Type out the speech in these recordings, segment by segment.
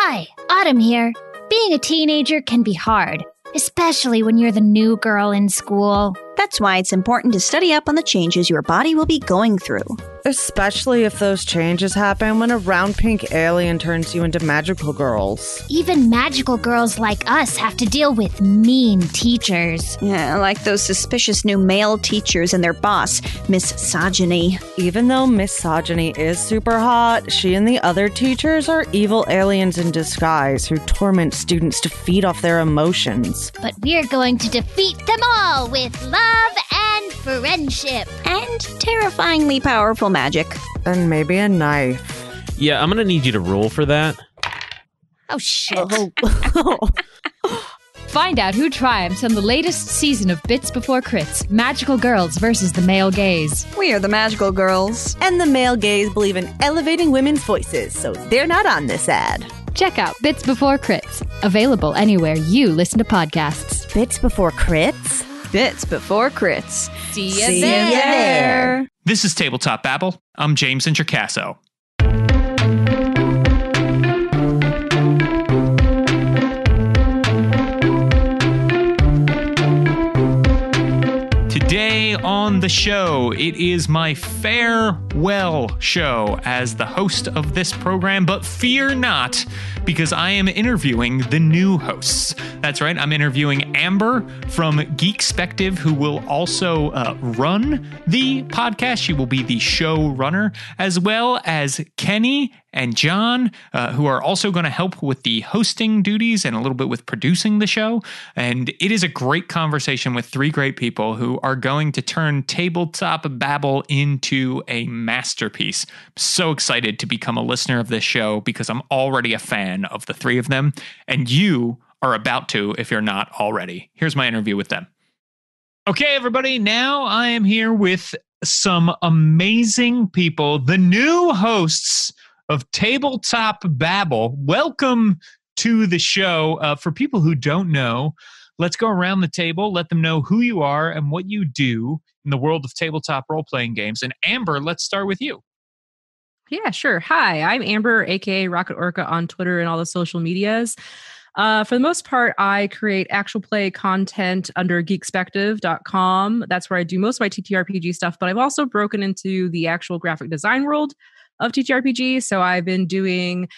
Hi, Autumn here. Being a teenager can be hard, especially when you're the new girl in school. That's why it's important to study up on the changes your body will be going through. Especially if those changes happen when a round pink alien turns you into magical girls. Even magical girls like us have to deal with mean teachers. Yeah, like those suspicious new male teachers and their boss, Misogyny. Even though Misogyny is super hot, she and the other teachers are evil aliens in disguise who torment students to feed off their emotions. But we're going to defeat them all with love and friendship. And terrifyingly powerful magic. And maybe a knife. Yeah, I'm going to need you to roll for that. Oh, shit. Find out who triumphs on the latest season of Bits Before Crits, Magical Girls versus the Male Gaze. We are the magical girls. And the male gaze believe in elevating women's voices, so they're not on this ad. Check out Bits Before Crits, available anywhere you listen to podcasts. Bits Before Crits? Bits Before Crits. See ya See ya there. This is Table Top Babble. I'm James Introcaso. Today on the show, it is my farewell show as the host of this program, but fear not, because I am interviewing the new hosts. That's right, I'm interviewing Amber from Geekspective, who will also run the podcast. She will be the show runner, as well as Kenny and John, who are also going to help with the hosting duties and a little bit with producing the show. And it is a great conversation with three great people who are going to turn Tabletop Babble into a masterpiece. I'm so excited to become a listener of this show because I'm already a fan of the three of them. And you are about to, if you're not already. Here's my interview with them. Okay, everybody, now I am here with some amazing people, the new hosts of Tabletop Babble. Welcome to the show. For people who don't know, let's go around the table, let them know who you are and what you do in the world of tabletop role-playing games. And Amber, let's start with you. Yeah, sure. Hi, I'm Amber, aka Rocket Orca on Twitter and all the social medias. For the most part, I create actual play content under geekspective.com. That's where I do most of my TTRPG stuff, but I've also broken into the actual graphic design world of TTRPG. So I've been doing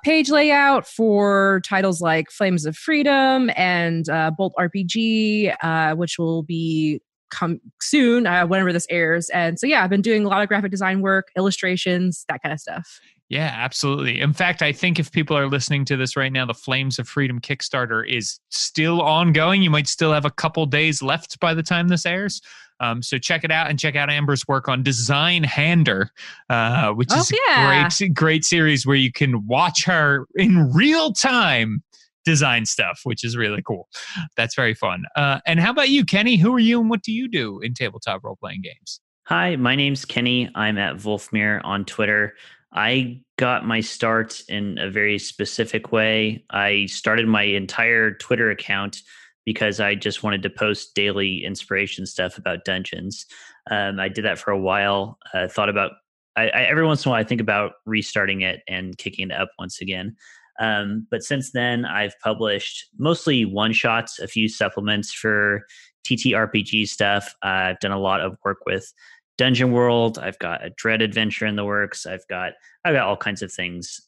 page layout for titles like Flames of Freedom and Bolt RPG, which will be come soon, whenever this airs. And so, yeah, I've been doing a lot of graphic design work, illustrations, that kind of stuff. Yeah, absolutely. In fact, I think if people are listening to this right now, the Flames of Freedom Kickstarter is still ongoing. You might still have a couple days left by the time this airs. So check it out and check out Amber's work on Design Hander, which is a great series where you can watch her in real time design stuff, which is really cool. That's very fun. And how about you, Kenny? Who are you and what do you do in tabletop role-playing games? Hi, my name's Kenny. I'm at Wolfmere on Twitter. I got my start in a very specific way. I started my entire Twitter account because I just wanted to post daily inspiration stuff about dungeons. I did that for a while. Thought about every once in a while I think about restarting it and kicking it up once again. But since then, I've published mostly one-shots, a few supplements for TTRPG stuff. I've done a lot of work with Dungeon World. I've got a Dread adventure in the works. I've got all kinds of things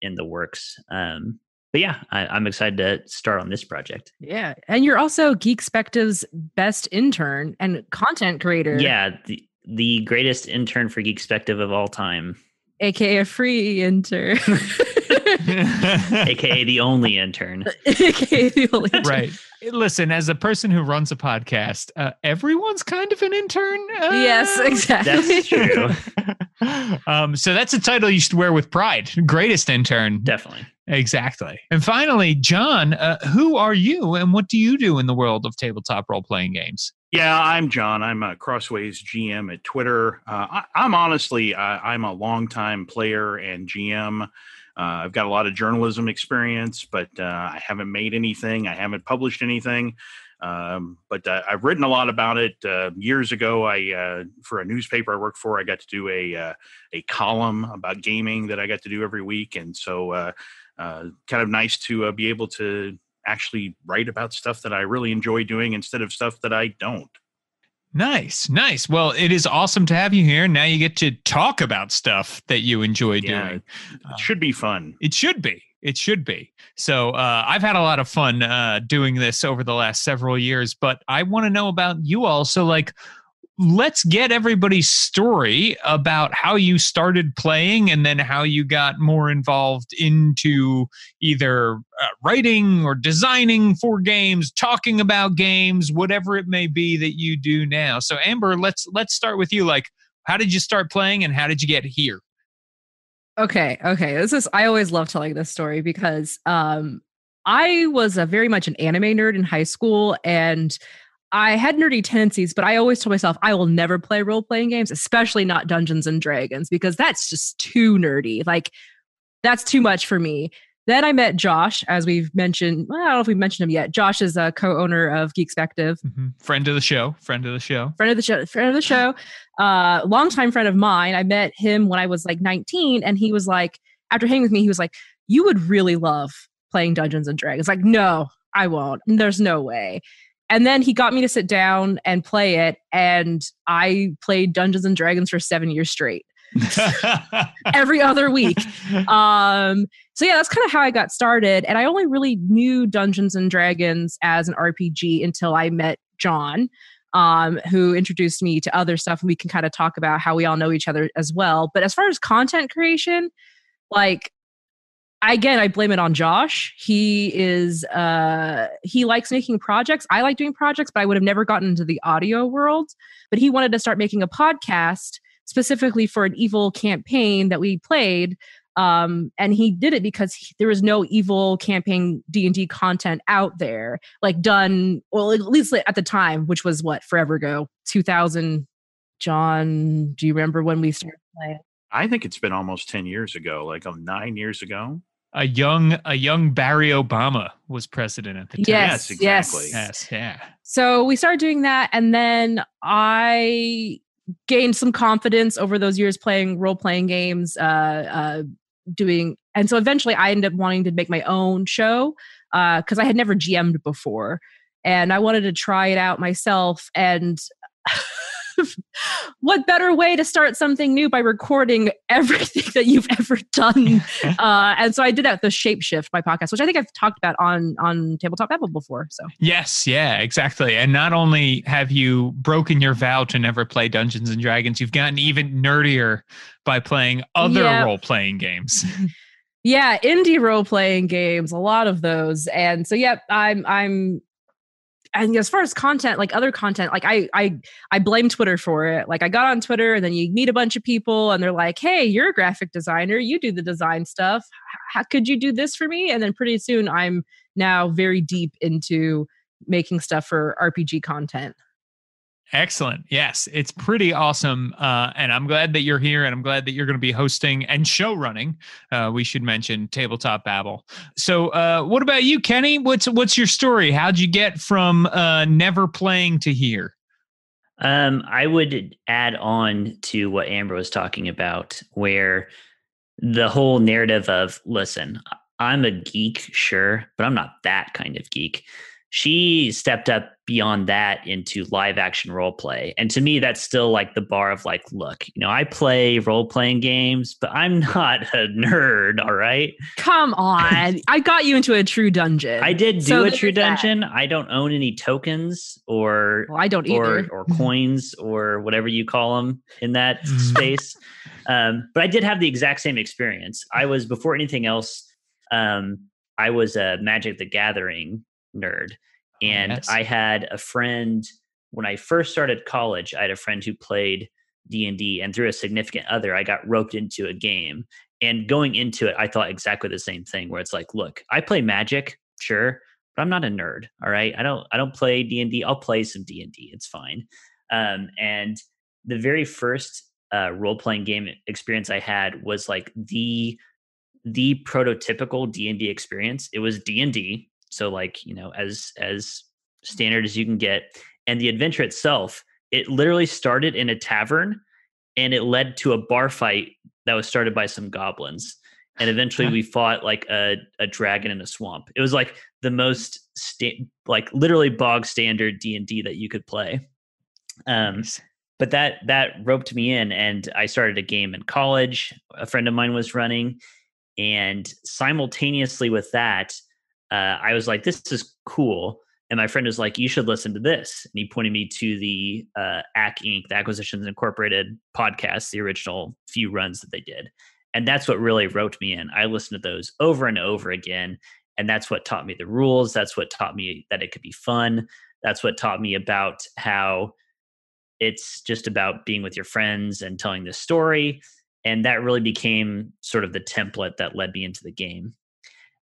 in the works. But yeah, I'm excited to start on this project. Yeah, and you're also Geekspective's best intern and content creator. Yeah, the greatest intern for Geekspective of all time. AKA a free intern. AKA the only intern. AKA the only intern. Right. Listen, as a person who runs a podcast, everyone's kind of an intern. Yes, exactly. That's true. So that's a title you should wear with pride. Greatest intern. Definitely. Exactly. And finally, John, who are you and what do you do in the world of tabletop role-playing games? Yeah, I'm John. I'm a Crossways GM at Twitter. I'm honestly, I'm a longtime player and GM. I've got a lot of journalism experience, but I haven't made anything. I haven't published anything. But I've written a lot about it. Years ago, for a newspaper I worked for, I got to do a column about gaming that I got to do every week. And so kind of nice to be able to actually write about stuff that I really enjoy doing instead of stuff that I don't. Nice. Well, it is awesome to have you here. Now you get to talk about stuff that you enjoy doing. It should be fun. It should be. So I've had a lot of fun doing this over the last several years, but I want to know about you all. So let's get everybody's story about how you started playing and then how you got more involved into either writing or designing for games, talking about games, whatever it may be that you do now. So Amber, let's start with you. How did you start playing and how did you get here? Okay. I always love telling this story because I was very much an anime nerd in high school, and I had nerdy tendencies, but I always told myself I will never play role-playing games, especially not Dungeons and Dragons, because that's just too nerdy. That's too much for me. Then I met Josh, as we've mentioned. Well, I don't know if we've mentioned him yet. Josh is a co-owner of Geekspective. Mm-hmm. Friend of the show. Longtime friend of mine. I met him when I was 19, and he was like, after hanging with me, he was like, "You would really love playing Dungeons and Dragons." No, I won't. There's no way. And then he got me to sit down and play it, and I played Dungeons and Dragons for 7 years straight. Every other week. So yeah, that's kind of how I got started. And I only really knew Dungeons and Dragons as an RPG until I met John, who introduced me to other stuff. And we can kind of talk about how we all know each other as well. But as far as content creation, again, I blame it on Josh. He likes making projects. I like doing projects, but I would have never gotten into the audio world. But he wanted to start making a podcast specifically for an evil campaign that we played. And he did it because there was no evil campaign D&D content out there, done, well, at least at the time, which was forever ago, 2000. John, do you remember when we started playing? I think it's been almost 10 years ago, 9 years ago. A young Barry Obama was president at the time. Yes, exactly. Yes, yeah. So we started doing that, and then I gained some confidence over those years playing role-playing games, and so eventually I ended up wanting to make my own show because I had never GM'd before, and I wanted to try it out myself. And what better way to start something new by recording everything that you've ever done? And so I did that with the Shapeshift, my podcast, which I think I've talked about on Table Top Babble before. So yes, yeah, exactly. And not only have you broken your vow to never play Dungeons and Dragons, you've gotten even nerdier by playing other role-playing games. Yeah, indie role-playing games, a lot of those. And so, and as far as content, other content, I blame Twitter for it. I got on Twitter, and then you meet a bunch of people and they're like, "Hey, you're a graphic designer. You do the design stuff. How could you do this for me?" And then pretty soon I'm now very deep into making stuff for RPG content. Excellent. Yes, it's pretty awesome. And I'm glad that you're here, and I'm glad that you're going to be hosting and show running. We should mention Tabletop Babble. So what about you, Kenny? What's your story? How'd you get from never playing to here? I would add on to what Amber was talking about, where the whole narrative of, listen, I'm a geek, sure, but I'm not that kind of geek. She stepped up beyond that into live action role play. And to me, that's still the bar of look, I play role playing games, but I'm not a nerd. All right. Come on. I got you into a true dungeon. I did do a true dungeon. I don't own any tokens or I don't either. or coins or whatever you call them in that space. But I did have the exact same experience. I was, before anything else, I was a Magic the Gathering nerd. And yes. I had a friend, when I first started college, I had a friend who played D&D, and through a significant other, I got roped into a game. And going into it, I thought exactly the same thing, where it's look, I play Magic, sure, but I'm not a nerd. All right. I don't play D&D. I'll play some D&D. It's fine. And the very first role-playing game experience I had was the prototypical D&D experience. It was D&D. So as standard as you can get. And the adventure itself, it literally started in a tavern, and it led to a bar fight that was started by some goblins. And eventually we fought like a dragon in a swamp. It was like the most like literally bog standard D&D that you could play. Nice. But that roped me in, and I started a game in college. A friend of mine was running, and simultaneously with that, I was like, "This is cool." And my friend was like, "You should listen to this." And he pointed me to the AC Inc., the Acquisitions Incorporated podcast, the original few runs that they did. And that's what really roped me in. I listened to those over and over again. And that's what taught me the rules. That's what taught me that it could be fun. That's what taught me about how it's just about being with your friends and telling this story. And that really became sort of the template that led me into the game.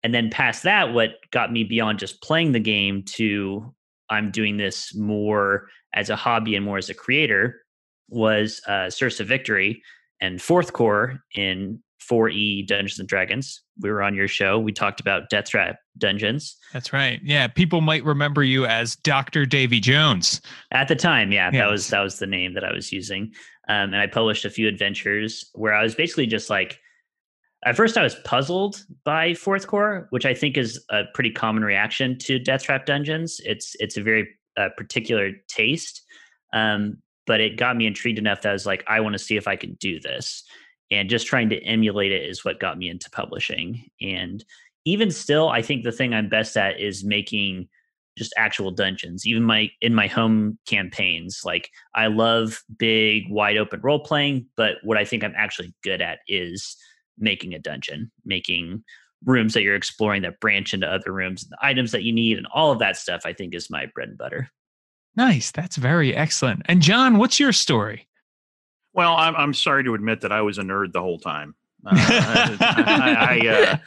And then past that, what got me beyond just playing the game to I'm doing this more as a hobby and more as a creator was Source of Victory and Fourth Core in 4E Dungeons and Dragons. We were on your show. We talked about Death Trap Dungeons. That's right. Yeah, people might remember you as Dr. Davy Jones. At the time, yeah, yes. that was the name that I was using. And I published a few adventures where I was basically just like, at first I was puzzled by Fourth Core, which I think is a pretty common reaction to Death Trap Dungeons. It's a very particular taste, but it got me intrigued enough that I was like, I want to see if I can do this. And just trying to emulate it is what got me into publishing. And even still, I think the thing I'm best at is making just actual dungeons. Even in my home campaigns, like I love big, wide open role playing, but what I think I'm actually good at is making a dungeon, making rooms that you're exploring that branch into other rooms, the items that you need, and all of that stuff, I think is my bread and butter. Nice. That's very excellent. And John, what's your story? Well, I'm sorry to admit that I was a nerd the whole time. I'm a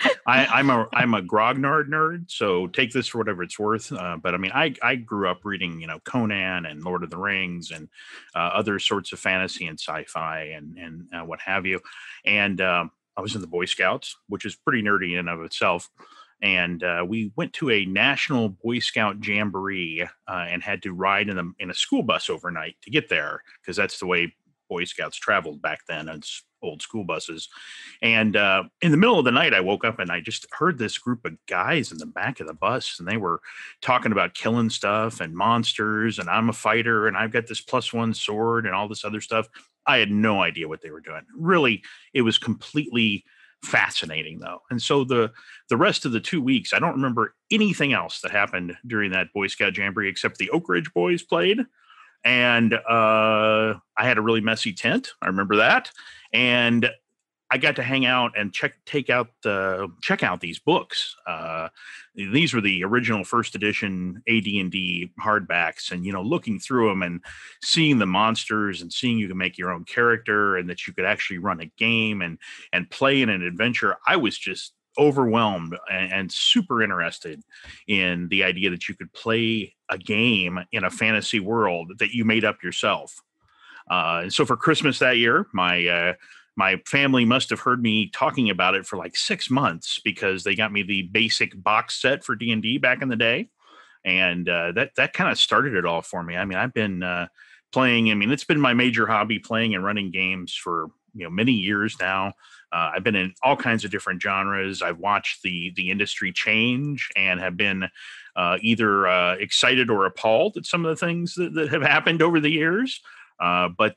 grognard nerd, so take this for whatever it's worth. But I mean, I grew up reading, Conan and Lord of the Rings and other sorts of fantasy and sci-fi and what have you. And I was in the Boy Scouts, which is pretty nerdy in and of itself. And we went to a national Boy Scout jamboree and had to ride in a school bus overnight to get there, because that's the way Boy Scouts traveled back then. It's old school buses. And in the middle of the night, I woke up and I just heard this group of guys in the back of the bus, and they were talking about killing stuff and monsters, and I'm a fighter and I've got this +1 sword and all this other stuff. I had no idea what they were doing. Really, it was completely fascinating though. And so the rest of the 2 weeks, I don't remember anything else that happened during that Boy Scout jamboree except the Oak Ridge Boys played. And I had a really messy tent. I remember that. And I got to hang out and check out these books. These were the original first edition AD&D hardbacks, and looking through them and seeing the monsters and seeing you can make your own character and that you could actually run a game and play in an adventure. I was just overwhelmed and super interested in the idea that you could play a game in a fantasy world that you made up yourself. And so for Christmas that year, my family must have heard me talking about it for like 6 months, because they got me the basic box set for D&D back in the day. And that kind of started it all for me. I mean, I've been playing. It's been my major hobby, playing and running games for many years now. I've been in all kinds of different genres. I've watched the industry change and have been either excited or appalled at some of the things that have happened over the years. But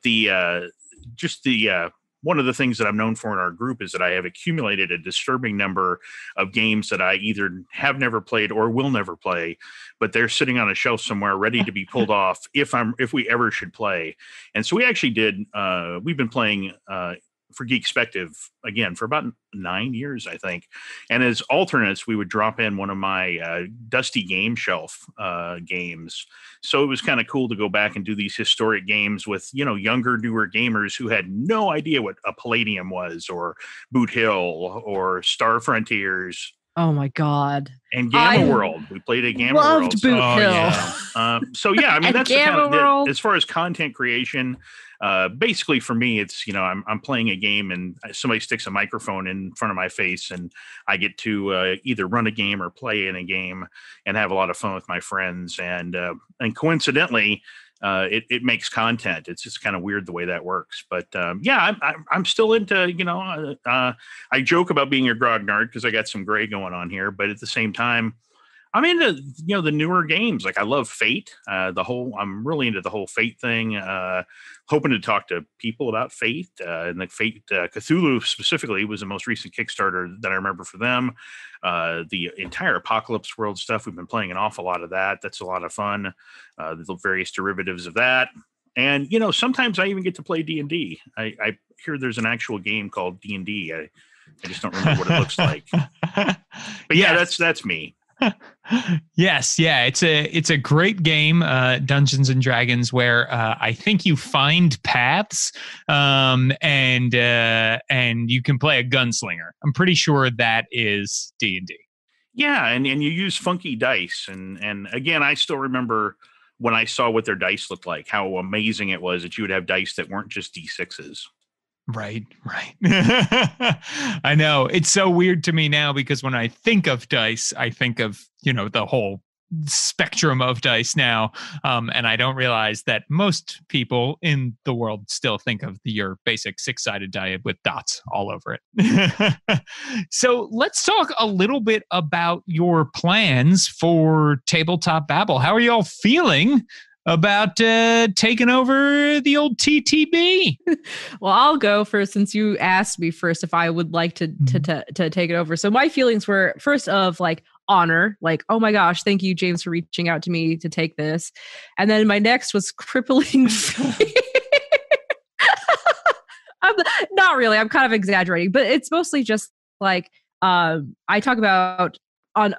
one of the things that I'm known for in our group is that I have accumulated a disturbing number of games that I either have never played or will never play, but they're sitting on a shelf somewhere ready to be pulled off if we ever should play. And so we actually we've been playing for Geekspective again for about 9 years, I think. And as alternates, we would drop in one of my dusty game shelf games. So it was kind of cool to go back and do these historic games with, younger, newer gamers who had no idea what a Palladium was, or Boot Hill, or Star Frontiers. Oh my God. And Gamma World. We played a Gamma World. Loved Boot Hill. Yeah. So yeah, that's the kind of, as far as content creation, basically for me, it's, I'm playing a game and somebody sticks a microphone in front of my face and I get to either run a game or play in a game and have a lot of fun with my friends. And coincidentally, it makes content. It's just kind of weird the way that works. But yeah, I'm still into, I joke about being a grognard because I got some gray going on here, but at the same time, I'm into, the newer games. Like I love Fate. I'm really into the whole Fate thing. Hoping to talk to people about Fate and the Fate Cthulhu specifically was the most recent Kickstarter that I remember for them. The entire Apocalypse World stuff. We've been playing an awful lot of that. That's a lot of fun. The various derivatives of that. And, sometimes I even get to play D&D. I hear there's an actual game called D&D. I just don't remember what it looks like. But yeah, that's me. Yes, yeah, it's a great game, Dungeons and Dragons, where I think you find paths, and you can play a gunslinger. I'm pretty sure that is D&D. Yeah, and you use funky dice, and again, I still remember when I saw what their dice looked like, how amazing it was that you would have dice that weren't just D6s. Right. I know. It's so weird to me now because when I think of dice, I think of, the whole spectrum of dice now. And I don't realize that most people in the world still think of your basic 6-sided die with dots all over it. So let's talk a little bit about your plans for Tabletop Babble. How are y'all feeling about taking over the old TTB? Well, I'll go first since you asked me first if I would like to take it over. So my feelings were first of like honor, like, oh my gosh, thank you, James, for reaching out to me to take this. And then my next was crippling fear. Not really. I'm kind of exaggerating, but it's mostly just like I talk about on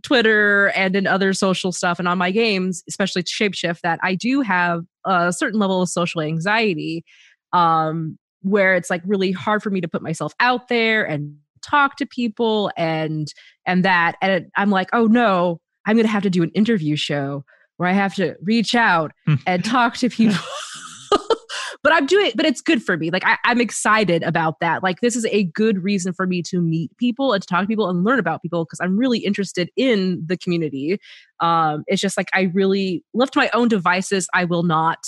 Twitter and in other social stuff and on my games, especially Shapeshift, that I do have a certain level of social anxiety, where it's like really hard for me to put myself out there and talk to people and I'm like, oh no, I'm going to have to do an interview show where I have to reach out and talk to people. But it's good for me. Like I'm excited about that. Like this is a good reason for me to meet people and to talk to people and learn about people because I'm really interested in the community. It's just like I really left my own devices. I will not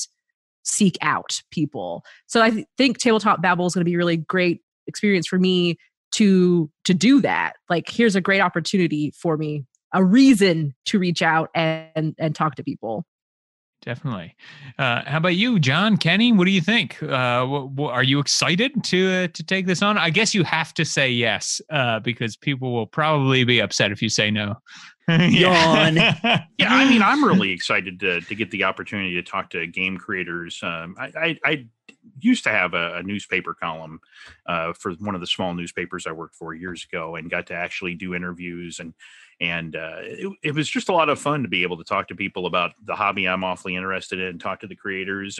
seek out people. So I think Tabletop Babble is going to be a really great experience for me to do that. Like here's a great opportunity for me, a reason to reach out and talk to people. Definitely. How about you, John, Kenny? What do you think? Are you excited to take this on? I guess you have to say yes, because people will probably be upset if you say no. Yawn. Yeah, I mean, I'm really excited to get the opportunity to talk to game creators. I used to have a newspaper column for one of the small newspapers I worked for years ago, and got to actually do interviews and it was just a lot of fun to be able to talk to people about the hobby I'm awfully interested in, talk to the creators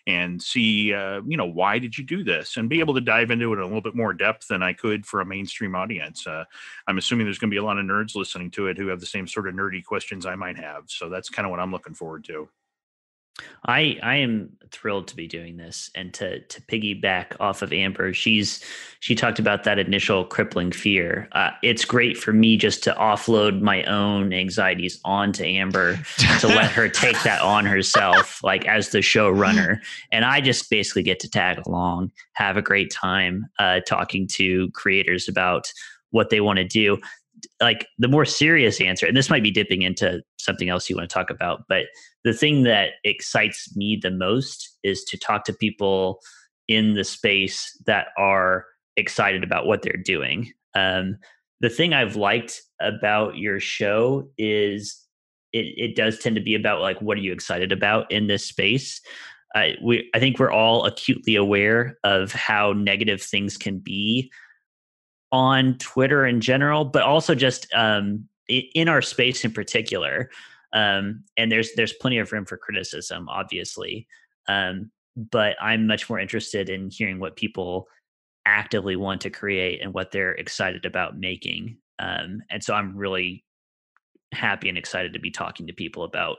and see, why did you do this, and be able to dive into it in a little bit more depth than I could for a mainstream audience. I'm assuming there's going to be a lot of nerds listening to it who have the same sort of nerdy questions I might have. So that's kind of what I'm looking forward to. I am thrilled to be doing this, and to piggyback off of Amber. She talked about that initial crippling fear. It's great for me just to offload my own anxieties onto Amber to let her take that on herself, like as the showrunner. And I just basically get to tag along, have a great time talking to creators about what they want to do. Like the more serious answer, and this might be dipping into something else you want to talk about, but the thing that excites me the most is to talk to people in the space that are excited about what they're doing. The thing I've liked about your show is it does tend to be about like, what are you excited about in this space? I think we're all acutely aware of how negative things can be on Twitter in general, but also just in our space in particular. And there's plenty of room for criticism, obviously. But I'm much more interested in hearing what people actively want to create and what they're excited about making. And so I'm really happy and excited to be talking to people about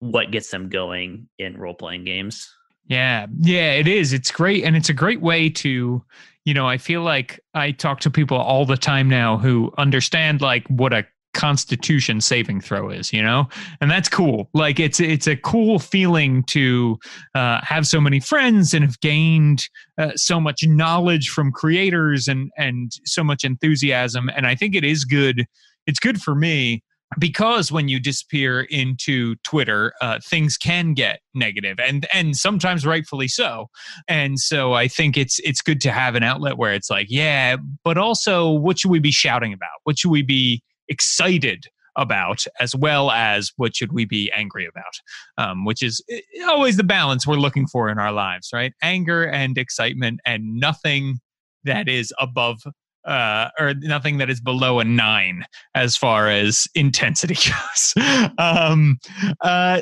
what gets them going in role-playing games. Yeah, it is. It's great. And it's a great way to, I feel like I talk to people all the time now who understand like what a Constitution saving throw is, and that's cool. Like it's a cool feeling to have so many friends and have gained so much knowledge from creators and so much enthusiasm. And I think it is good. It's good for me because when you disappear into Twitter, things can get negative and sometimes rightfully so. And so I think it's good to have an outlet where it's like, yeah, but also what should we be shouting about? What should we be excited about, as well as what should we be angry about, which is always the balance we're looking for in our lives, right? Anger and excitement, and nothing that is above or nothing that is below a 9 as far as intensity goes.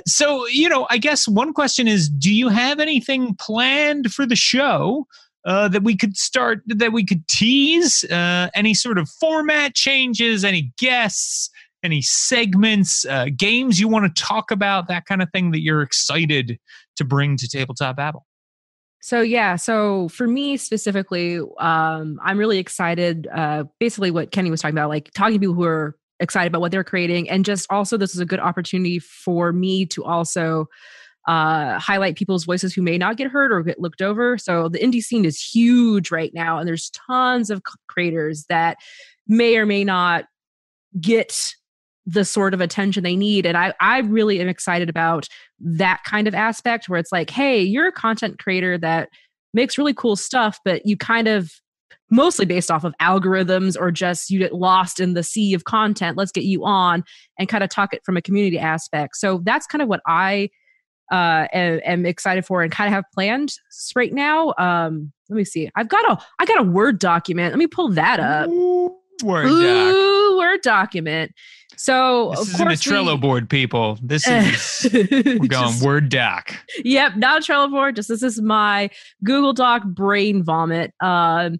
So, I guess one question is, do you have anything planned for the show that we could tease? Any sort of format changes, any guests, any segments, games you want to talk about, that kind of thing that you're excited to bring to Tabletop Babble? So for me specifically, I'm really excited. Basically what Kenny was talking about, like talking to people who are excited about what they're creating. And just also, this is a good opportunity for me to also highlight people's voices who may not get heard or get looked over. So the indie scene is huge right now, and there's tons of creators that may or may not get the sort of attention they need. And I really am excited about that kind of aspect where it's like, hey, you're a content creator that makes really cool stuff, but you kind of mostly based off of algorithms or just you get lost in the sea of content. Let's get you on and kind of talk it from a community aspect. So that's kind of what I am excited for and kind of have planned right now. Let me see. I got a Word document. Let me pull that up. Word document. So this isn't a Trello board, people. This is we're going Word doc. Yep, not a Trello board. This is my Google Doc brain vomit. As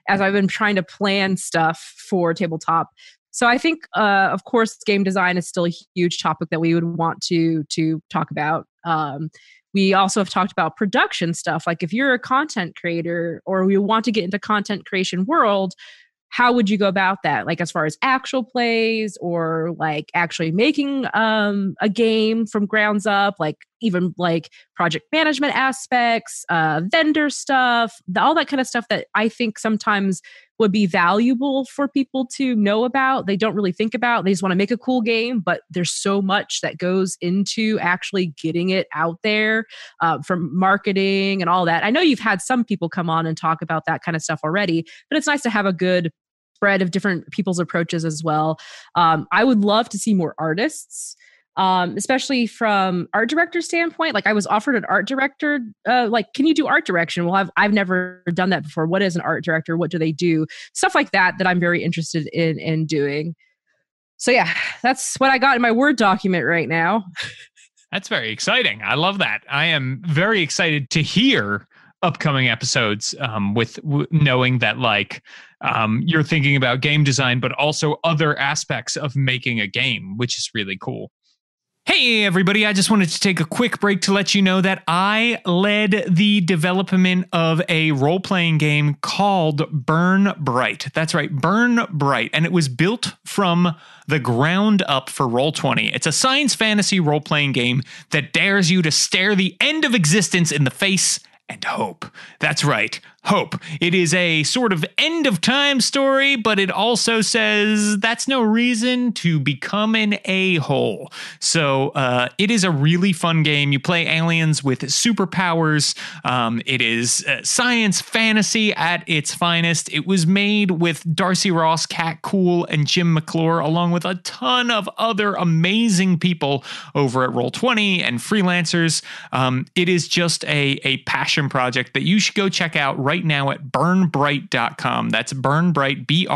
I've been trying to plan stuff for Tabletop. So I think, of course, game design is still a huge topic that we would want to talk about. We also have talked about production stuff. Like if you're a content creator or you want to get into content creation world, how would you go about that? Like as far as actual plays or like actually making a game from grounds up, like even like project management aspects, vendor stuff, all that kind of stuff that I think sometimes would be valuable for people to know about. They don't really think about. They just want to make a cool game, but there's so much that goes into actually getting it out there from marketing and all that. I know you've had some people come on and talk about that kind of stuff already, but it's nice to have a good spread of different people's approaches as well. I would love to see more artists, especially from art director standpoint. Like I was offered an art director, like, can you do art direction? Well, I've never done that before. What is an art director? What do they do? Stuff like that I'm very interested in doing. So yeah, that's what I got in my Word document right now. That's very exciting. I love that. I am very excited to hear upcoming episodes with knowing that like you're thinking about game design, but also other aspects of making a game, which is really cool. Hey, everybody. I just wanted to take a quick break to let you know that I led the development of a role-playing game called Burn Bright. That's right, Burn Bright. And it was built from the ground up for Roll20. It's a science fantasy role-playing game that dares you to stare the end of existence in the face and hope. That's right, hope. It is a sort of end of time story, but it also says that's no reason to become an a-hole. So it is a really fun game. You play aliens with superpowers. It is science fantasy at its finest. It was made with Darcy Ross, Kat Cool, and Jim McClure, along with a ton of other amazing people over at Roll20 and freelancers. It is just a passion project that you should go check out right now at burnbright.com. That's burnbright, BRYTE.com.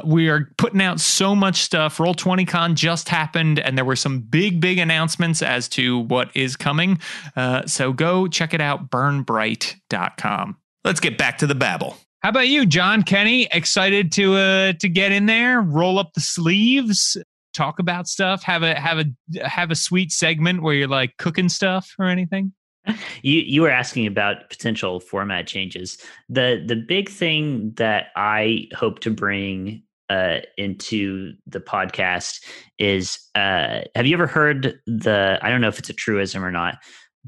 We are putting out so much stuff. Roll20Con just happened, and there were some big announcements as to what is coming. So go check it out, burnbright.com. Let's get back to the babble. How about you, John, Kenny? Excited to get in there, roll up the sleeves, talk about stuff, have a sweet segment where you're like cooking stuff or anything? You were asking about potential format changes. The big thing that I hope to bring into the podcast is have you ever heard I don't know if it's a truism or not,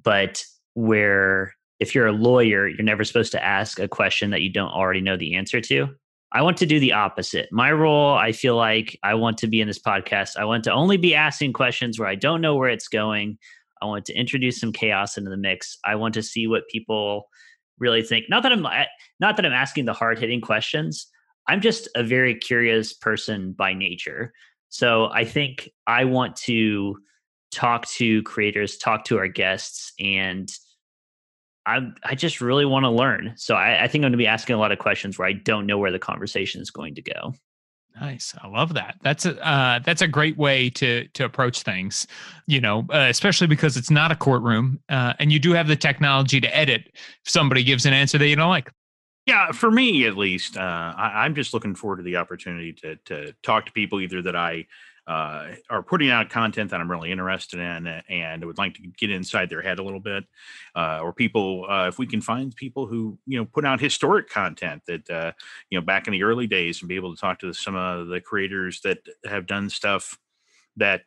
but where if you're a lawyer, you're never supposed to ask a question that you don't already know the answer to. I want to do the opposite. My role, I feel like I want to be in this podcast. I want to only be asking questions where I don't know where it's going. I want to introduce some chaos into the mix. I want to see what people really think. Not that I'm asking the hard-hitting questions. I'm just a very curious person by nature. So I think I want to talk to creators, talk to our guests, and I just really want to learn. So I think I'm going to be asking a lot of questions where I don't know where the conversation is going to go. Nice. I love that. That's a great way to approach things, especially because it's not a courtroom and you do have the technology to edit if somebody gives an answer that you don't like. Yeah, for me at least, I'm just looking forward to the opportunity to talk to people either that I are putting out content that I'm really interested in and would like to get inside their head a little bit, or people, if we can find people who, put out historic content that, back in the early days, and be able to talk to some of the creators that have done stuff that,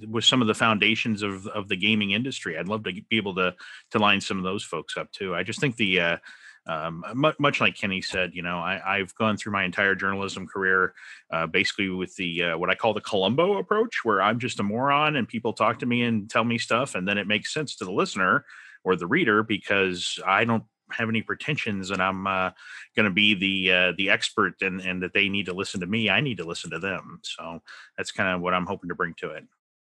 was some of the foundations of the gaming industry. I'd love to be able to line some of those folks up too. I just think much like Kenny said, I've gone through my entire journalism career basically with the what I call the Columbo approach, where I'm just a moron and people talk to me and tell me stuff, and then it makes sense to the listener or the reader because I don't have any pretensions and I'm going to be the expert and that they need to listen to me. I need to listen to them. So that's kind of what I'm hoping to bring to it.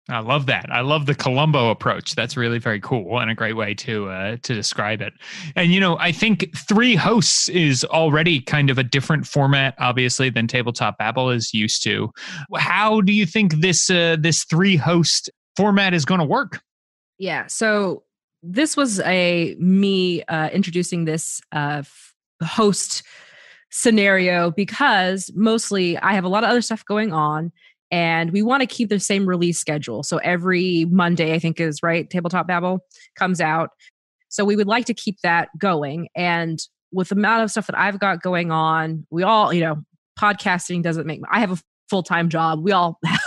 I love that. I love the Columbo approach. That's really very cool and a great way to describe it. And, I think 3 hosts is already kind of a different format, obviously, than Tabletop Babble is used to. How do you think this 3 host format is going to work? Yeah. So this was me introducing this host scenario because mostly I have a lot of other stuff going on. And we want to keep the same release schedule. So every Monday, I think is right, Tabletop Babble comes out. So we would like to keep that going. And with the amount of stuff that I've got going on, we all, podcasting doesn't make, I have a full-time job. We all have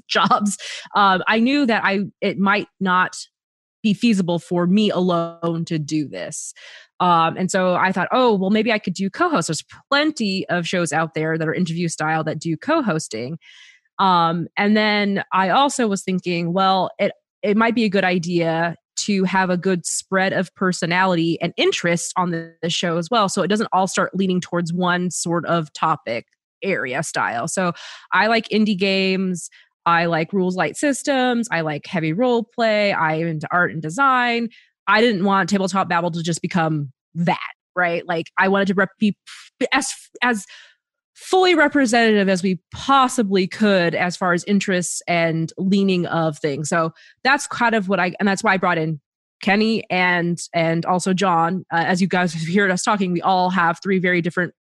jobs. I knew that it might not be feasible for me alone to do this. And so I thought, maybe I could do co-host. There's plenty of shows out there that are interview style that do co-hosting. And then I also was thinking, well, it might be a good idea to have a good spread of personality and interest on the show as well. So it doesn't all start leaning towards one sort of topic area style. So I like indie games. I like rules light systems. I like heavy role play. I'm into art and design. I didn't want Tabletop Babble to just become that, right? Like I wanted to be as fully representative as we possibly could as far as interests and leaning of things. So that's kind of and that's why I brought in Kenny and also John. As you guys have heard us talking, we all have 3 very different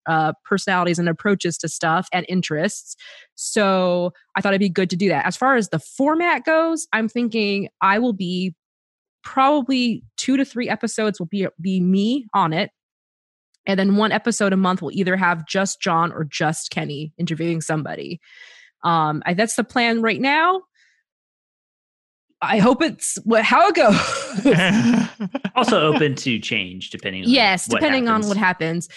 personalities and approaches to stuff and interests. So I thought it'd be good to do that. As far as the format goes, I'm thinking I will be probably 2 to 3 episodes will be me on it. And then 1 episode a month will either have just John or just Kenny interviewing somebody. That's the plan right now. I hope it's how it goes. Also open to change depending on depending on what happens.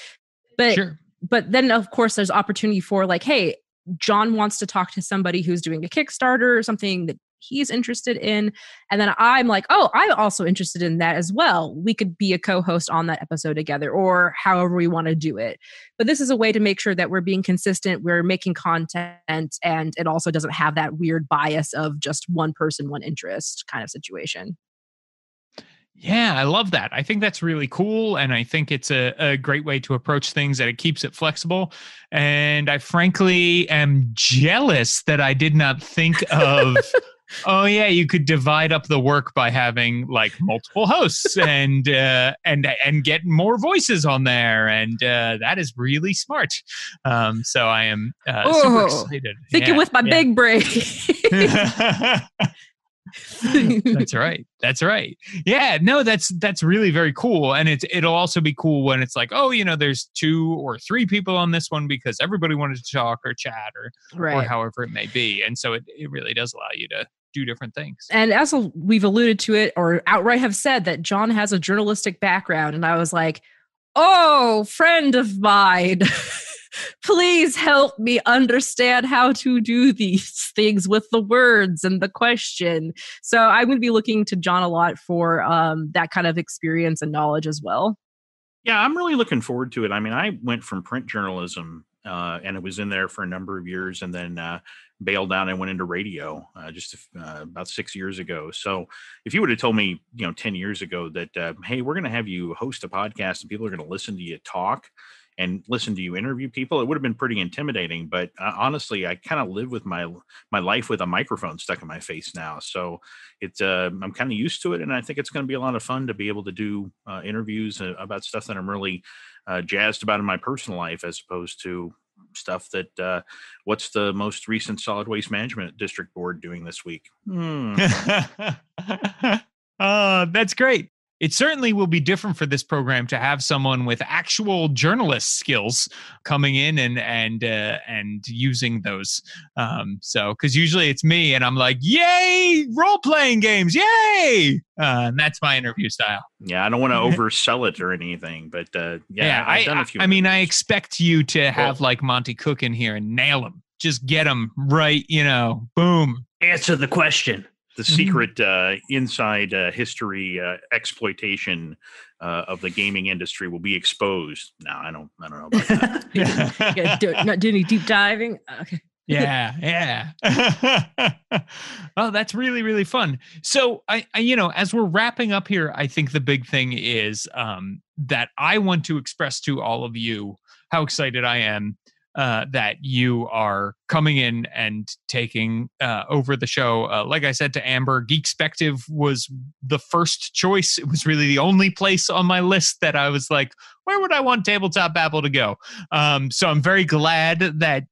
But sure. But then of course there's opportunity for like, hey, John wants to talk to somebody who's doing a Kickstarter or something that he's interested in. And then I'm like, I'm also interested in that as well. We could be a co-host on that episode together or however we want to do it. But this is a way to make sure that we're being consistent, we're making content, and it also doesn't have that weird bias of just one person, one interest kind of situation. Yeah, I love that. I think that's really cool. And I think it's a great way to approach things, that it keeps it flexible. And I frankly am jealous that I did not think of oh yeah, you could divide up the work by having like multiple hosts and get more voices on there, and that is really smart. So I am super excited. Thinking with my big brain. That's right. That's right. Yeah, no, that's really very cool. And it'll also be cool when it's like, oh, there's 2 or 3 people on this one because everybody wanted to talk or chat or however it may be. And so it really does allow you to do different things. And as we've alluded to it or outright have said that John has a journalistic background. And I was like, oh, friend of mine, please help me understand how to do these things with the words and the question. So I'm going to be looking to John a lot for that kind of experience and knowledge as well. Yeah, I'm really looking forward to it. I mean, I went from print journalism and it was in there for a number of years and then bailed out and went into radio just about 6 years ago. So if you would have told me, 10 years ago that, hey, we're going to have you host a podcast and people are going to listen to you talk and listen to you interview people, it would have been pretty intimidating. But honestly, I kind of live with my life with a microphone stuck in my face now. So I'm kind of used to it. And I think it's going to be a lot of fun to be able to do interviews about stuff that I'm really jazzed about in my personal life, as opposed to stuff that what's the most recent solid waste management district board doing this week? That's great. It certainly will be different for this program to have someone with actual journalist skills coming in and using those. So, because usually it's me and I'm like, yay, role-playing games, yay! And that's my interview style. Yeah, I don't want to oversell it or anything, but I've done a few. I mean, I expect you to have like Monty Cook in here and nail them. Just get them right, boom. Answer the question. The secret inside history exploitation of the gaming industry will be exposed. No, I don't know about that. Not doing any deep diving. Okay. Yeah. Oh, that's really, really fun. So I as we're wrapping up here, I think the big thing is that I want to express to all of you how excited I am that you are coming in and taking over the show. Like I said to Amber, Geekspective was the first choice. It was really the only place on my list that I was like, where would I want Tabletop Babble to go? So I'm very glad that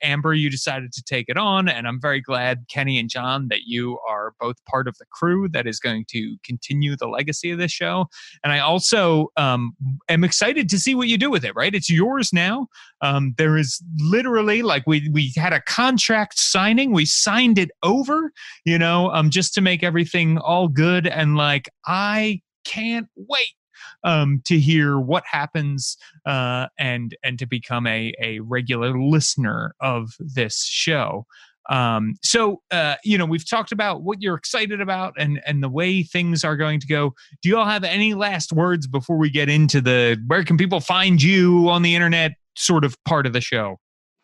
Amber, you decided to take it on. And I'm very glad, Kenny and John, that you are both part of the crew that is going to continue the legacy of this show. And I also am excited to see what you do with it, right? It's yours now. There is literally, like, we had a contract signing. We signed it over, just to make everything all good. And like, I can't wait to hear what happens and to become a regular listener of this show. So we've talked about what you're excited about and the way things are going to go. Do you all have any last words before we get into where can people find you on the internet sort of part of the show?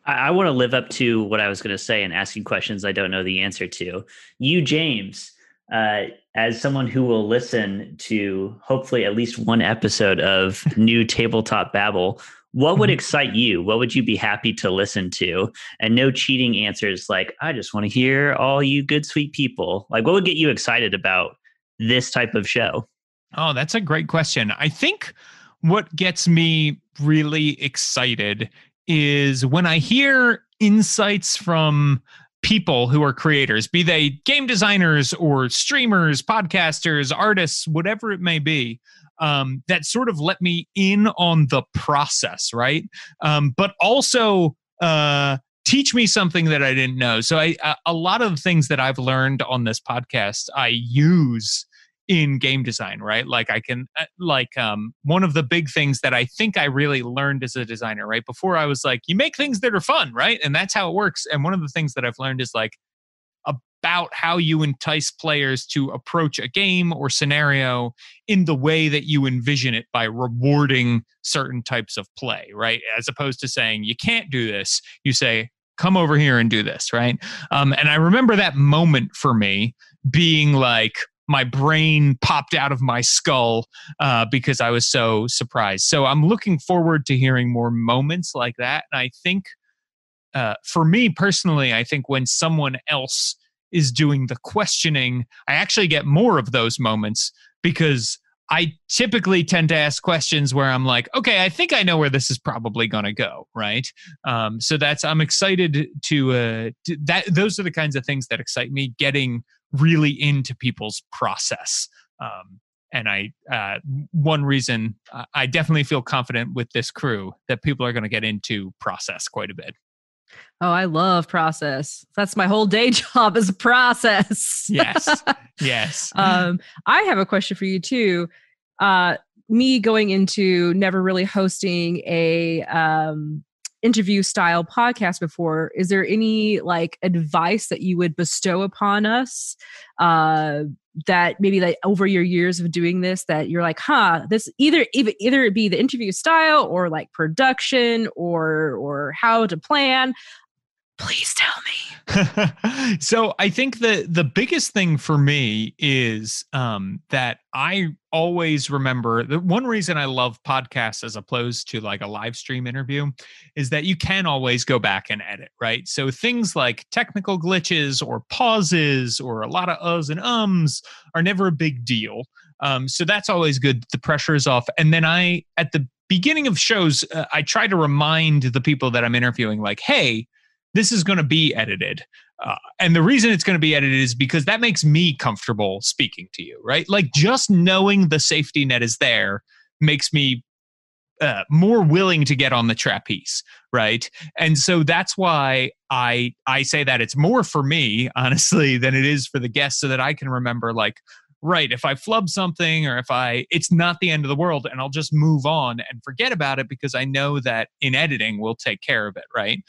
I want to live up to what I was going to say and asking questions I don't know the answer to. You, James, as someone who will listen to hopefully at least one episode of new Tabletop Babble, what would excite you? What would you be happy to listen to? And no cheating answers like, I just want to hear all you good, sweet people. Like, what would get you excited about this type of show? Oh, that's a great question. I think what gets me really excited is when I hear insights from people who are creators, be they game designers or streamers, podcasters, artists, whatever it may be, that sort of let me in on the process, right? But also teach me something that I didn't know. So a lot of the things that I've learned on this podcast, I use in game design, right? Like I can, one of the big things that I think I really learned as a designer, right? Before I was like, you make things that are fun, right? And that's how it works. And one of the things that I've learned is like about how you entice players to approach a game or scenario in the way that you envision it by rewarding certain types of play, right? As opposed to saying, you can't do this, you say, come over here and do this, right? And I remember that moment for me being like, my brain popped out of my skull because I was so surprised. So I'm looking forward to hearing more moments like that. And I think for me personally, I think when someone else is doing the questioning, I actually get more of those moments because I typically tend to ask questions where I'm like, okay, I think I know where this is probably going to go, right? So I'm excited to that. Those are the kinds of things that excite me, getting really into people's process. And one reason I definitely feel confident with this crew that people are going to get into process quite a bit. Oh, I love process. That's my whole day job is process. Yes. Yes. I have a question for you too. Me going into never really hosting a interview style podcast before, is there any like advice that you would bestow upon us that maybe like over your years of doing this that you're like, this either it be the interview style or like production or how to plan? Please tell me. So I think the biggest thing for me is that I always remember the one reason I love podcasts as opposed to like a live stream interview is that you can always go back and edit, right? So things like technical glitches or pauses or a lot of uhs and ums are never a big deal. So that's always good. The pressure is off. And then at the beginning of shows, I try to remind the people that I'm interviewing like, hey, this is going to be edited. And the reason it's going to be edited is because that makes me comfortable speaking to you, right? Like just knowing the safety net is there makes me more willing to get on the trapeze, right? And so that's why I say that it's more for me, honestly, than it is for the guests so that I can remember like, right, if I flub something or it's not the end of the world and I'll just move on and forget about it because I know that in editing we'll take care of it, right?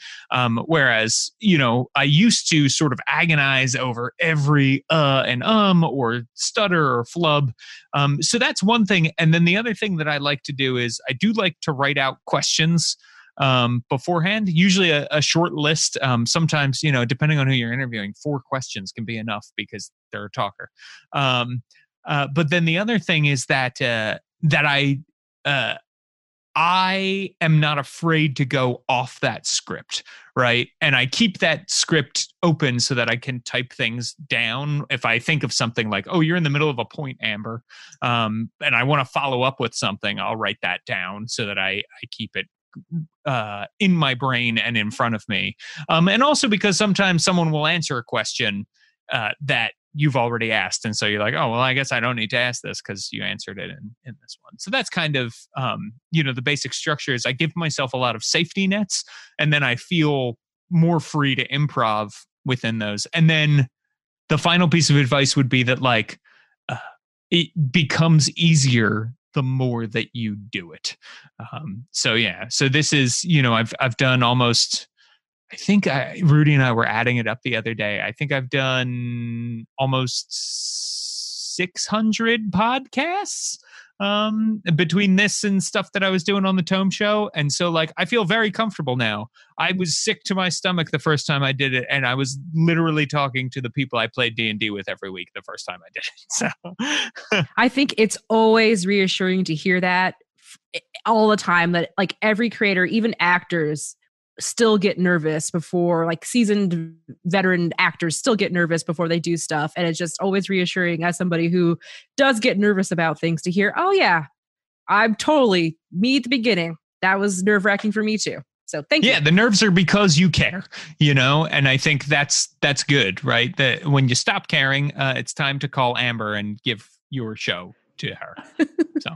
Whereas, I used to sort of agonize over every and or stutter or flub. So that's one thing. And then the other thing that I like to do is I do like to write out questions beforehand, usually a short list. Sometimes, depending on who you're interviewing, 4 questions can be enough because they're a talker. But then the other thing is that I am not afraid to go off that script, right? And I keep that script open so that I can type things down. If I think of something like, oh, you're in the middle of a point, Amber, and I want to follow up with something, I'll write that down so that I keep it in my brain and in front of me. And also because sometimes someone will answer a question that you've already asked. And so you're like, oh, well, I guess I don't need to ask this because you answered it in this one. So that's kind of, the basic structure is I give myself a lot of safety nets and then I feel more free to improv within those. And then the final piece of advice would be that like, it becomes easier the more that you do it. So this is, I've done almost, I think Rudy and I were adding it up the other day. I think I've done almost 600 podcasts between this and stuff that I was doing on the Tome Show. And so like, I feel very comfortable now. I was sick to my stomach the first time I did it. And I was literally talking to the people I played D&D with every week the first time I did it. So I think it's always reassuring to hear that all the time, that like every creator, even actors, still get nervous before, like seasoned veteran actors still get nervous before they do stuff. And it's just always reassuring as somebody who does get nervous about things to hear, oh yeah, I'm totally me at the beginning. That was nerve-wracking for me too. So thank you. Yeah, the nerves are because you care, and I think that's good, right? That when you stop caring, it's time to call Amber and give your show to her. So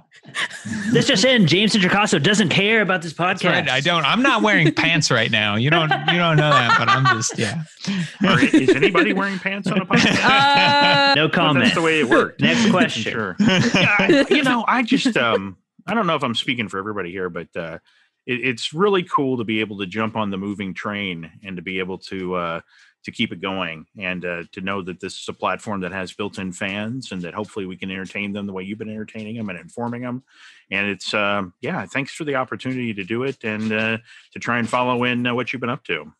this just in: James Introcaso doesn't care about this podcast. That's right. I'm not wearing pants right now. You don't know that, but I'm just Is anybody wearing pants on a podcast? No comment. That's the way it worked. Next question. Sure. I just I don't know if I'm speaking for everybody here, but it's really cool to be able to jump on the moving train and to be able to keep it going and to know that this is a platform that has built-in fans and that hopefully we can entertain them the way you've been entertaining them and informing them. And it's, thanks for the opportunity to do it and to try and follow in what you've been up to.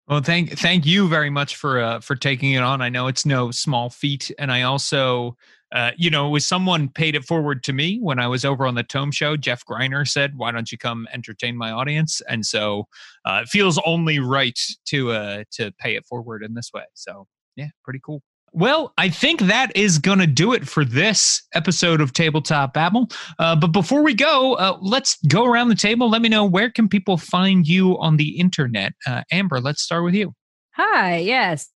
Well, thank you very much for taking it on. I know it's no small feat. And I also, was someone paid it forward to me when I was over on the Tome Show. Jeff Greiner said, why don't you come entertain my audience? And so it feels only right to pay it forward in this way. So, yeah, pretty cool. Well, I think that is going to do it for this episode of Tabletop Babble. But before we go, let's go around the table. Let me know, where can people find you on the internet? Amber, let's start with you. Hi, yes.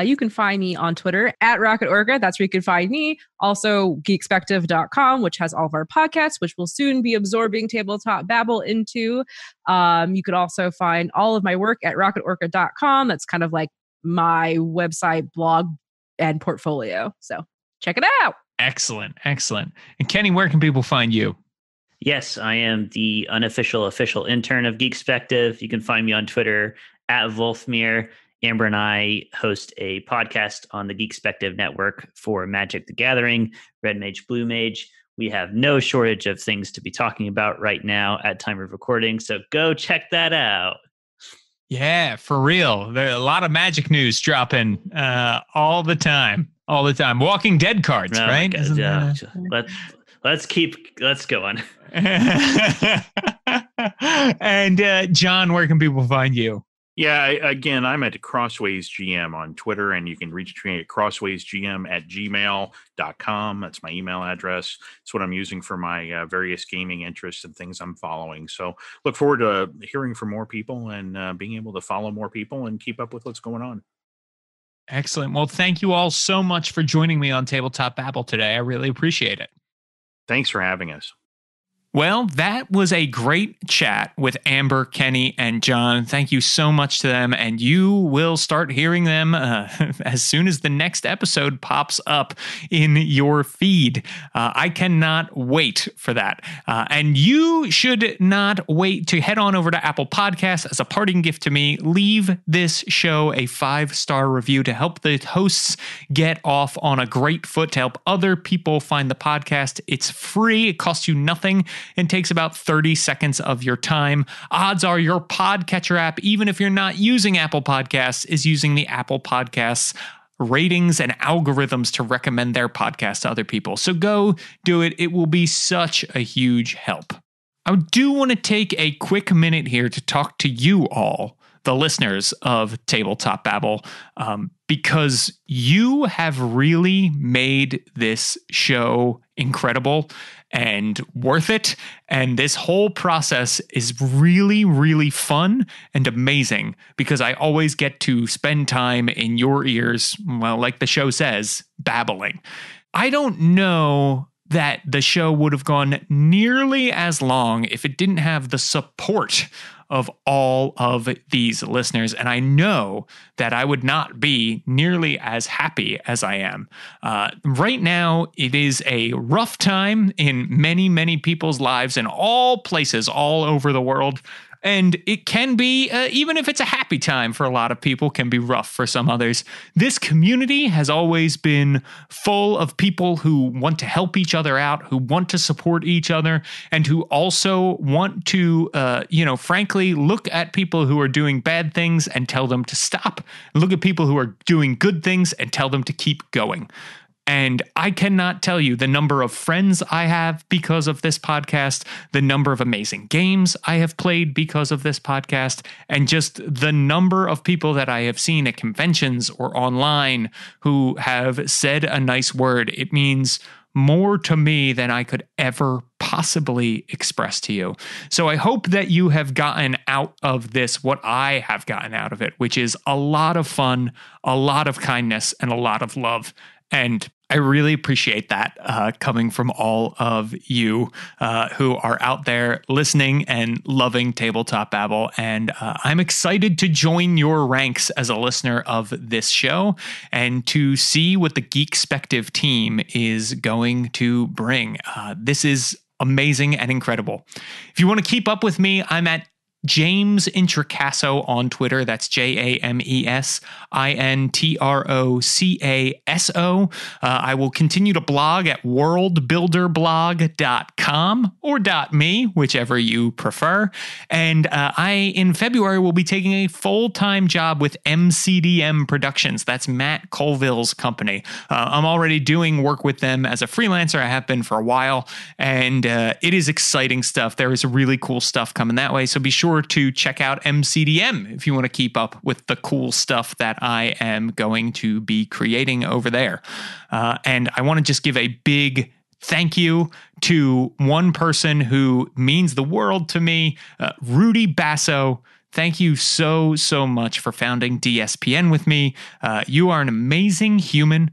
You can find me on Twitter at Rocket Orca. That's where you can find me. Also, geekspective.com, which has all of our podcasts, which will soon be absorbing Tabletop Babble into. You could also find all of my work at rocketorca.com. That's kind of like my website, blog, and portfolio. So check it out. Excellent. And Kenny, where can people find you? Yes, I am the unofficial official intern of Geekspective. You can find me on Twitter at Wolfmere. Amber and I host a podcast on the Geekspective network for Magic the Gathering, Red Mage, Blue Mage. We have no shortage of things to be talking about right now at time of recording, so go check that out. Yeah, for real. There are a lot of Magic news dropping all the time. Walking Dead cards, right? Yeah. Let's go on. And John, where can people find you? Yeah, again, I'm at Crossways GM on Twitter, and you can reach me at crosswaysgm@gmail.com. That's my email address. It's what I'm using for my various gaming interests and things I'm following. So look forward to hearing from more people and being able to follow more people and keep up with what's going on. Excellent. Well, thank you all so much for joining me on Tabletop Babble today. I really appreciate it. Thanks for having us. Well, that was a great chat with Amber, Kenny, and John. Thank you so much to them, and you will start hearing them as soon as the next episode pops up in your feed. I cannot wait for that. And you should not wait to head on over to Apple Podcasts. As a parting gift to me, leave this show a 5-star review to help the hosts get off on a great foot, to help other people find the podcast. It's free. It costs you nothing. It takes about 30 seconds of your time. Odds are your podcatcher app, even if you're not using Apple Podcasts, is using the Apple Podcasts ratings and algorithms to recommend their podcast to other people. So go do it. It will be such a huge help. I do want to take a quick minute here to talk to you all, the listeners of Tabletop Babble, because you have really made this show incredible and worth it. And this whole process is really, really fun and amazing, because I always get to spend time in your ears, well, like the show says, babbling. I don't know that the show would have gone nearly as long if it didn't have the support of all of these listeners. And I know that I would not be nearly as happy as I am. Right now, it is a rough time in many, many people's lives in all places all over the world. And it can be, even if it's a happy time for a lot of people, can be rough for some others. This community has always been full of people who want to help each other out, who want to support each other, and who also want to, frankly, look at people who are doing bad things and tell them to stop. Look at people who are doing good things and tell them to keep going. And I cannot tell you the number of friends I have because of this podcast, the number of amazing games I have played because of this podcast, and just the number of people that I have seen at conventions or online who have said a nice word. It means more to me than I could ever possibly express to you. So I hope that you have gotten out of this what I have gotten out of it, which is a lot of fun, a lot of kindness, and a lot of love. And I really appreciate that coming from all of you who are out there listening and loving Tabletop Babble. And I'm excited to join your ranks as a listener of this show and to see what the Geekspective team is going to bring. This is amazing and incredible. If you want to keep up with me, I'm at James Introcaso on Twitter. That's JamesIntrocaso. I will continue to blog at worldbuilderblog.com or .me, whichever you prefer. And I, in February, will be taking a full-time job with MCDM Productions. That's Matt Colville's company. I'm already doing work with them as a freelancer. I have been for a while, and it is exciting stuff. There is really cool stuff coming that way. So be sure sure to check out MCDM if you want to keep up with the cool stuff that I am going to be creating over there. And I want to just give a big thank you to one person who means the world to me, Rudy Basso. Thank you so, so much for founding DSPN with me. You are an amazing human.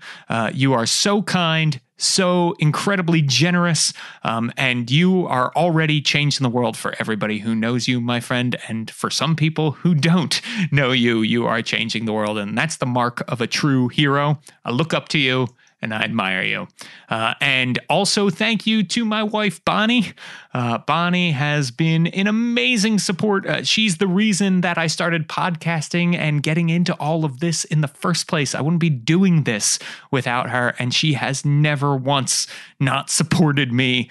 You are so kind, so incredibly generous, and you are already changing the world for everybody who knows you, my friend. And for some people who don't know you, you are changing the world. And that's the mark of a true hero. I look up to you and I admire you. And also thank you to my wife, Bonnie. Bonnie has been an amazing support. She's the reason that I started podcasting and getting into all of this in the first place. I wouldn't be doing this without her. And she has never once not supported me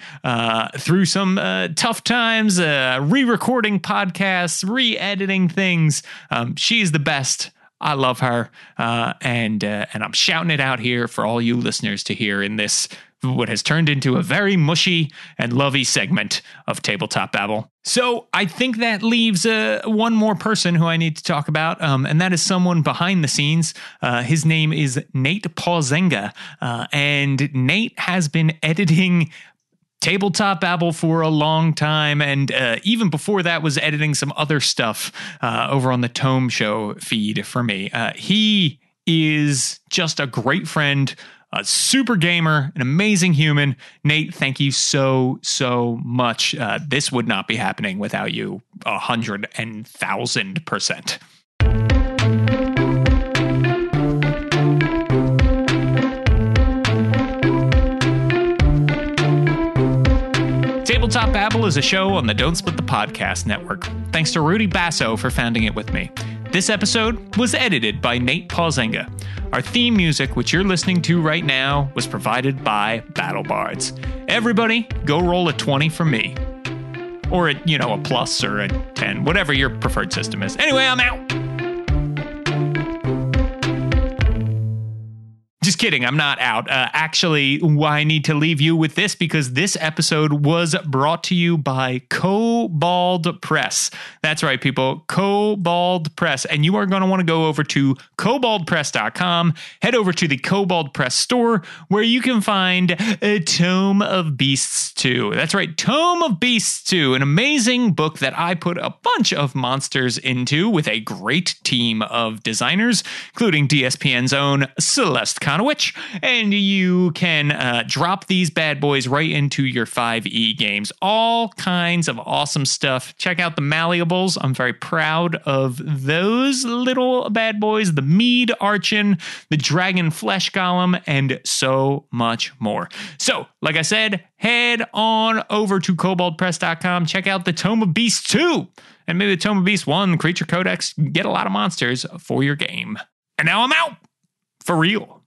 through some tough times, re-recording podcasts, re-editing things. She's the best. I love her, and I'm shouting it out here for all you listeners to hear in this, what has turned into a very mushy and lovey segment of Tabletop Babble. So I think that leaves one more person who I need to talk about, and that is someone behind the scenes. His name is Nate Pausenga, and Nate has been editing Tabletop Babble for a long time, and even before that was editing some other stuff over on the Tome Show feed for me. He is just a great friend, a super gamer, an amazing human. Nate, thank you so, so much. This would not be happening without you 100,000%. Tabletop Babble is a show on the Don't Split the Podcast Network. Thanks to Rudy Basso for founding it with me. This episode was edited by Nate Pausenga. Our theme music, which you're listening to right now, was provided by Battle Bards. Everybody, go roll a 20 for me. Or a plus or a 10, whatever your preferred system is. Anyway, I'm out. Just kidding, I'm not out. Actually, I need to leave you with this because this episode was brought to you by Kobold Press. That's right, people, Kobold Press. And you are going to want to go over to koboldpress.com, head over to the Kobold Press store, where you can find a Tome of Beasts 2. That's right, Tome of Beasts 2, an amazing book that I put a bunch of monsters into with a great team of designers, including DSPN's own Celeste Conowitch, and you can drop these bad boys right into your 5e games. All kinds of awesome stuff. Check out the Malleables. I'm very proud of those little bad boys, the Mead Archon, the Dragon Flesh Golem, and so much more. So, like I said, head on over to koboldpress.com. Check out the Tome of Beasts 2, and maybe the Tome of Beasts 1, Creature Codex. Get a lot of monsters for your game. And now I'm out. For real.